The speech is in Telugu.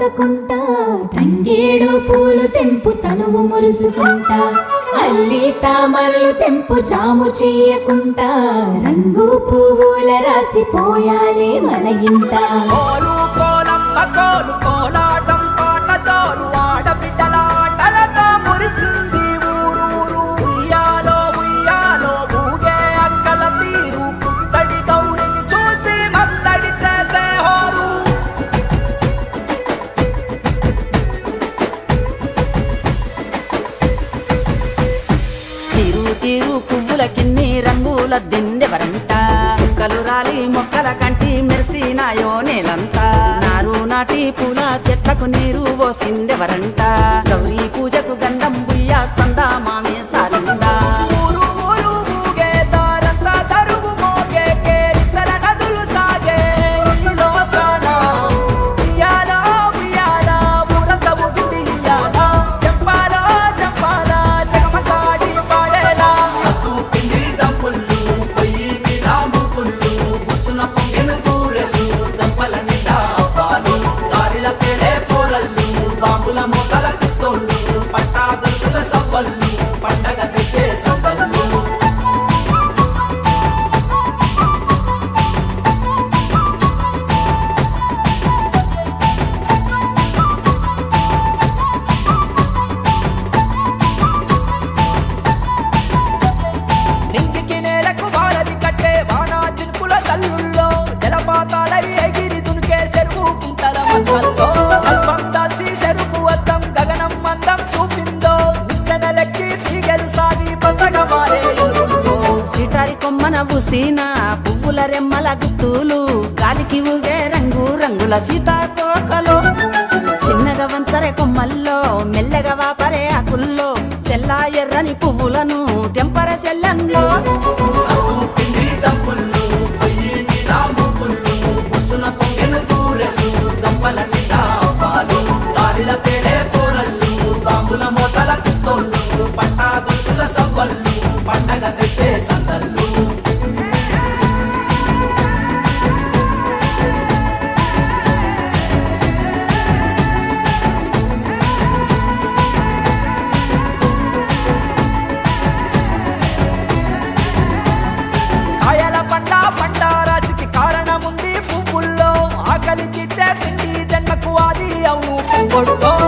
బతకుంటా తంగేడు పూలు తెంపు తనువు మురుసుకుంటా అల్లి తామరలు తెంపు జాము చెయ్యకుంటా రంగు పువ్వుల రాసిపోయాలే మన ఇంట తీరు పువ్వులకిన్ని రంగుల దిండెవరంట సుక్కలు రాలి మొక్కల కంటి మెరిసినాయో నేలంతా నారు నాటి పూల చెట్లకు నీరు పోసిందెవరంట గౌరీ పూజకు గంధం బుయ్య సందా మామే సారిందా కొమ్మన ఊసిన పువ్వుల రెమ్మల గుత్తులు గాలికి ఊగే రంగు రంగుల సీతా